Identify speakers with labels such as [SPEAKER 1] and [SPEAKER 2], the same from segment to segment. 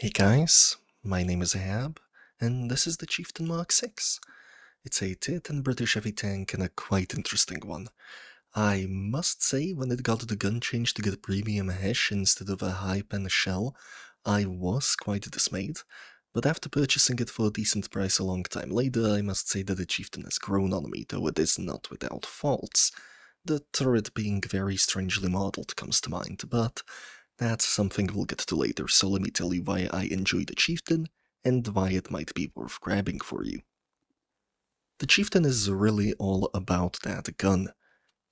[SPEAKER 1] Hey guys, my name is Ahab, and this is the Chieftain Mk 6. It's a Titan British heavy tank and a quite interesting one. I must say, when it got the gun change to get premium HESH instead of a high pen shell, I was quite dismayed, but after purchasing it for a decent price a long time later, I must say that the Chieftain has grown on me, though it is not without faults. The turret being very strangely modeled comes to mind, but that's something we'll get to later, so let me tell you why I enjoy the Chieftain and why it might be worth grabbing for you. The Chieftain is really all about that gun.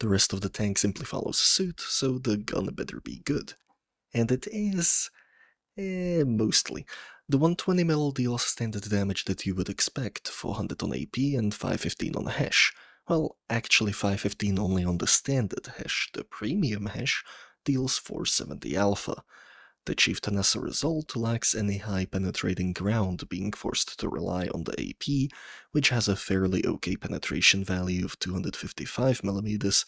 [SPEAKER 1] The rest of the tank simply follows suit, so the gun better be good. And it is... mostly. The 120mm deals standard damage that you would expect, 400 on AP and 515 on HESH. Well, actually 515 only on the standard HESH. The premium HESH deals 470 alpha. The Chieftain as a result lacks any high penetrating ground, being forced to rely on the AP, which has a fairly okay penetration value of 255mm,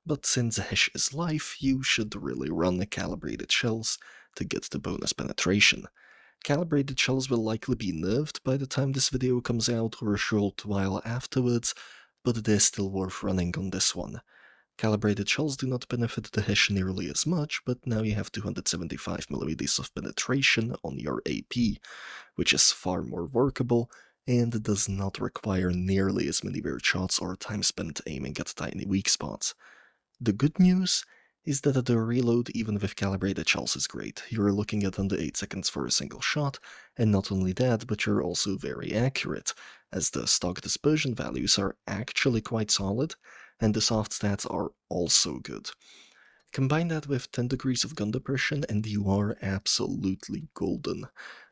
[SPEAKER 1] but since HESH is life, you should really run the calibrated shells to get the bonus penetration. Calibrated shells will likely be nerfed by the time this video comes out or a short while afterwards, but it is still worth running on this one. Calibrated shells do not benefit the HESH nearly as much, but now you have 275mm of penetration on your AP, which is far more workable and does not require nearly as many weird shots or time spent aiming at tiny weak spots. The good news is that the reload even with calibrated shells is great. You're looking at under 8 seconds for a single shot, and not only that, but you're also very accurate, as the stock dispersion values are actually quite solid, and the soft stats are also good. Combine that with 10 degrees of gun depression and you are absolutely golden.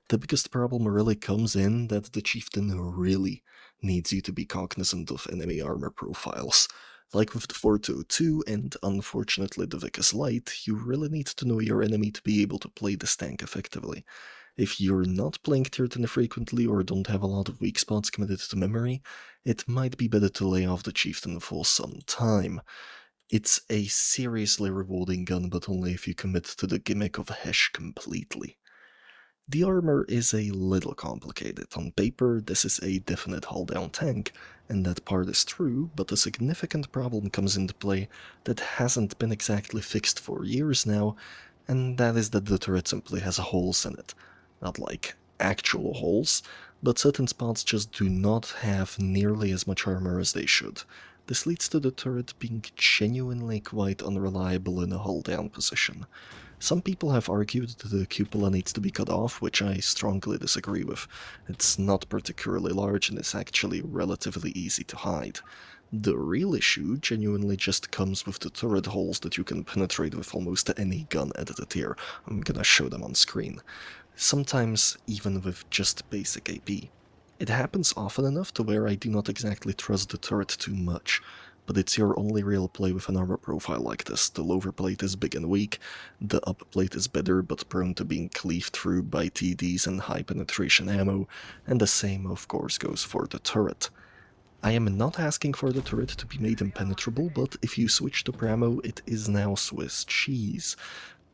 [SPEAKER 1] The biggest problem really comes in that the Chieftain really needs you to be cognizant of enemy armor profiles. Like with the 402 and unfortunately the Vicus Light, you really need to know your enemy to be able to play this tank effectively. If you're not playing Tier 10 frequently or don't have a lot of weak spots committed to memory, it might be better to lay off the Chieftain for some time. It's a seriously rewarding gun, but only if you commit to the gimmick of HESH completely. The armor is a little complicated. On paper, this is a definite hull-down tank, and that part is true, but a significant problem comes into play that hasn't been exactly fixed for years now, and that is that the turret simply has holes in it. Not like actual holes, but certain spots just do not have nearly as much armor as they should. This leads to the turret being genuinely quite unreliable in a hull-down position. Some people have argued that the cupola needs to be cut off, which I strongly disagree with. It's not particularly large and it's actually relatively easy to hide. The real issue genuinely just comes with the turret holes that you can penetrate with almost any gun at the tier. I'm gonna show them on screen. Sometimes even with just basic AP. It happens often enough to where I do not exactly trust the turret too much, but it's your only real play with an armor profile like this. The lower plate is big and weak, the upper plate is better but prone to being cleaved through by TDs and high penetration ammo, and the same of course goes for the turret. I am not asking for the turret to be made impenetrable, but if you switch to Pramo, it is now Swiss cheese.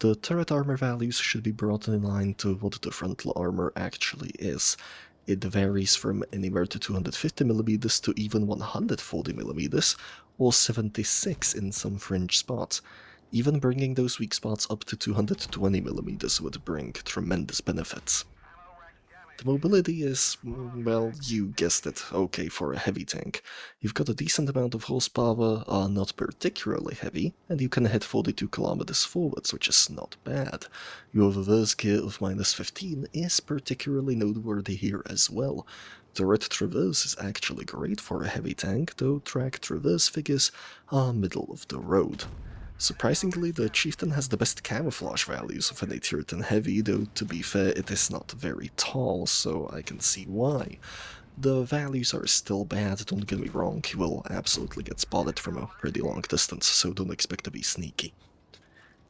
[SPEAKER 1] The turret armor values should be brought in line to what the frontal armor actually is. It varies from anywhere to 250mm to even 140mm, or 76 in some fringe spots. Even bringing those weak spots up to 220mm would bring tremendous benefits. The mobility is, well, you guessed it, okay for a heavy tank. You've got a decent amount of horsepower, are not particularly heavy, and you can hit 42 kilometers forwards, which is not bad. Your reverse gear of minus 15 is particularly noteworthy here as well. Turret traverse is actually great for a heavy tank, though track traverse figures are middle of the road. Surprisingly, the Chieftain has the best camouflage values of any Tier 10 heavy, though to be fair it is not very tall, so I can see why. The values are still bad, don't get me wrong, you will absolutely get spotted from a pretty long distance, so don't expect to be sneaky.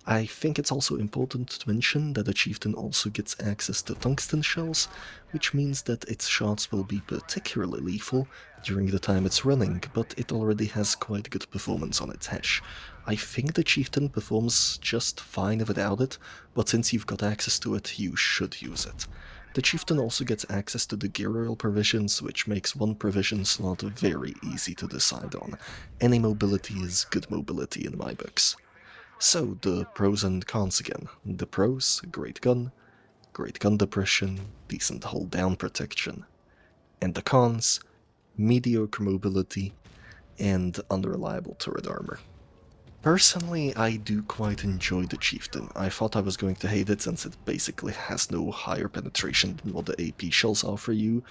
[SPEAKER 1] I think it's also important to mention that the Chieftain also gets access to tungsten shells, which means that its shots will be particularly lethal during the time it's running, but it already has quite good performance on its HESH. I think the Chieftain performs just fine without it, but since you've got access to it, you should use it. The Chieftain also gets access to the gear oil provisions, which makes one provision slot very easy to decide on. Any mobility is good mobility in my books. So, the pros and cons again. The pros, great gun depression, decent hold down protection. And the cons, mediocre mobility, and unreliable turret armor. Personally, I do quite enjoy the Chieftain. I thought I was going to hate it since it basically has no higher penetration than what the AP shells offer you,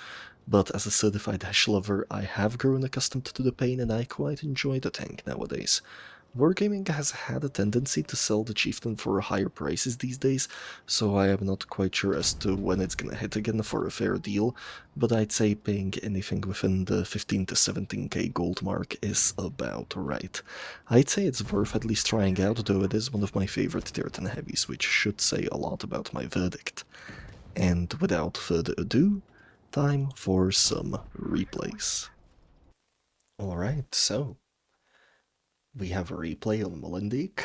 [SPEAKER 1] but as a certified HESH lover, I have grown accustomed to the pain and I quite enjoy the tank nowadays. Wargaming has had a tendency to sell the Chieftain for higher prices these days, so I am not quite sure as to when it's gonna hit again for a fair deal, but I'd say paying anything within the 15 to 17k gold mark is about right. I'd say it's worth at least trying out, though it is one of my favorite tier 10 heavies, which should say a lot about my verdict. And without further ado, time for some replays. Alright, so we have a replay on Molenbeek.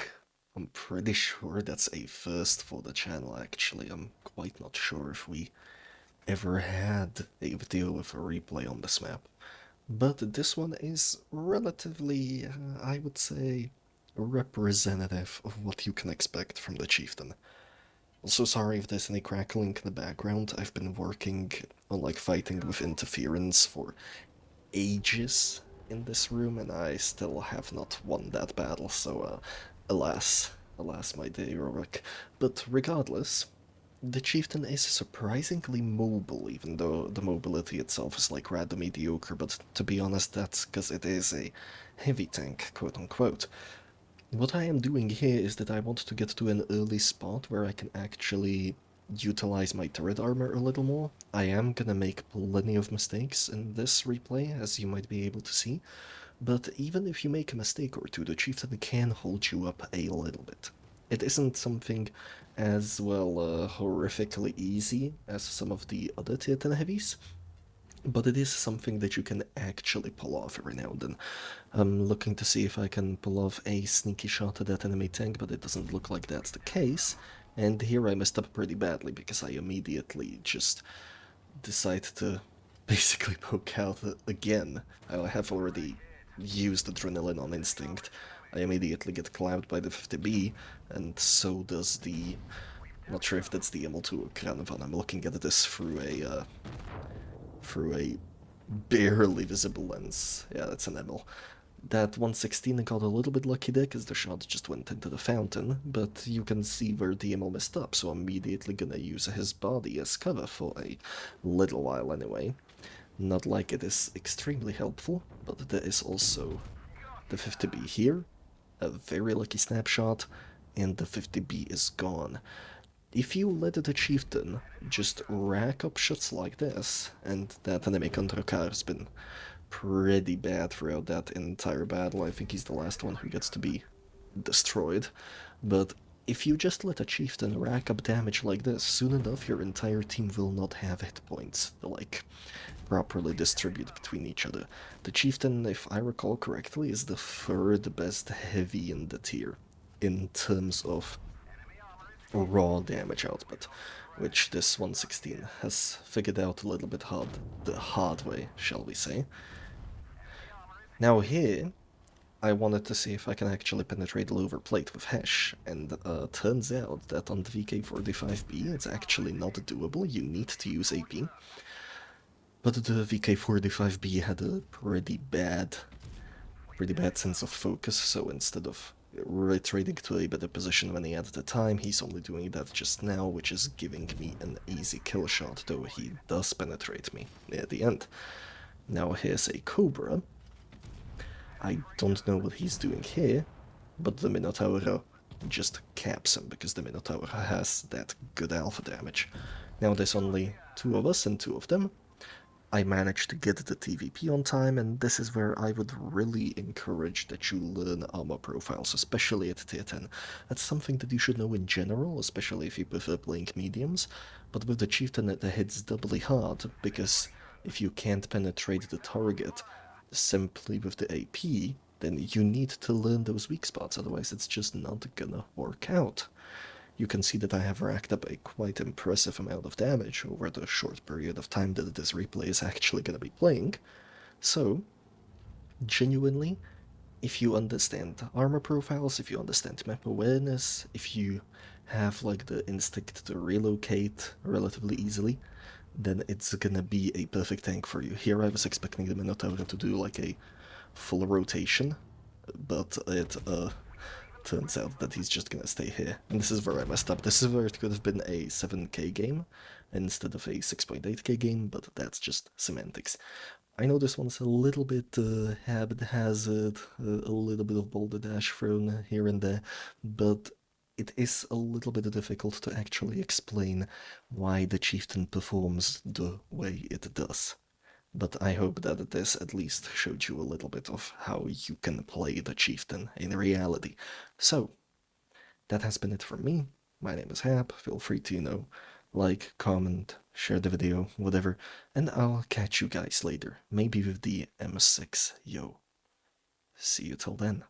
[SPEAKER 1] I'm pretty sure that's a first for the channel, actually. I'm quite not sure if we ever had a video with a replay on this map. But this one is relatively, I would say, representative of what you can expect from the Chieftain. Also sorry if there's any crackling in the background. I've been working on fighting with interference for ages in this room, and I still have not won that battle, so alas my dear heroic. But regardless, the Chieftain is surprisingly mobile, even though the mobility itself is rather mediocre, but to be honest, that's because it is a heavy tank, quote unquote. What I am doing here is that I want to get to an early spot where I can actually utilize my turret armor a little more. I am gonna make plenty of mistakes in this replay, as you might be able to see, but even if you make a mistake or two, the Chieftain can hold you up a little bit. It isn't something as, well, horrifically easy as some of the other tier 10 heavies, but it is something that you can actually pull off every now and then. I'm looking to see if I can pull off a sneaky shot at that enemy tank, but it doesn't look like that's the case. And here I messed up pretty badly because I immediately just decide to basically poke out again. I have already used adrenaline on instinct. I immediately get clapped by the 50B, and so does the... not sure if that's the ML2 or Kranovan. I'm looking at this through a barely visible lens. Yeah, that's an ML. That 116 got a little bit lucky there because the shot just went into the fountain, but you can see where the ML messed up, so I'm immediately gonna use his body as cover for a little while anyway. Not like it is extremely helpful, but there is also the 50B here, a very lucky snapshot, and the 50B is gone. If you let the Chieftain just rack up shots like this, and that enemy Kandrakar has been pretty bad throughout that entire battle. I think he's the last one who gets to be destroyed. But if you just let a Chieftain rack up damage like this, soon enough your entire team will not have hit points to, properly distribute between each other. The Chieftain, if I recall correctly, is the third best heavy in the tier, in terms of raw damage output, which this 116 has figured out a little bit the hard way, shall we say. Now here, I wanted to see if I can actually penetrate the lower plate with HESH, and turns out that on the VK45B it's actually not doable, you need to use AP. But the VK45B had a pretty bad sense of focus, so instead of retreating to a better position when he had at the time, he's only doing that just now, which is giving me an easy kill shot, though he does penetrate me near the end. Now here's a Cobra. I don't know what he's doing here, but the Minotaur just caps him, because the Minotaur has that good alpha damage. Now there's only two of us and two of them. I managed to get the TVP on time, and this is where I would really encourage that you learn armor profiles, especially at tier 10. That's something that you should know in general, especially if you prefer playing mediums, but with the Chieftain it hits doubly hard, because if you can't penetrate the target simply with the AP, then you need to learn those weak spots, otherwise it's just not gonna work out. You can see that I have racked up a quite impressive amount of damage over the short period of time that this replay is actually gonna be playing. So, genuinely, if you understand armor profiles, if you understand map awareness, if you have like the instinct to relocate relatively easily, then it's gonna be a perfect tank for you. Here I was expecting the Minotaur to do like a full rotation, but it turns out that he's just gonna stay here. And this is where I messed up. This is where it could have been a 7k game instead of a 6.8k game, but that's just semantics. I know this one's a little bit haphazard, a little bit of boulder dash thrown here and there, but it is a little bit difficult to actually explain why the Chieftain performs the way it does. But I hope that this at least showed you a little bit of how you can play the Chieftain in reality. So, that has been it from me. My name is Hap. Feel free to, like, comment, share the video, whatever, and I'll catch you guys later. Maybe with the M6. Yo. See you till then.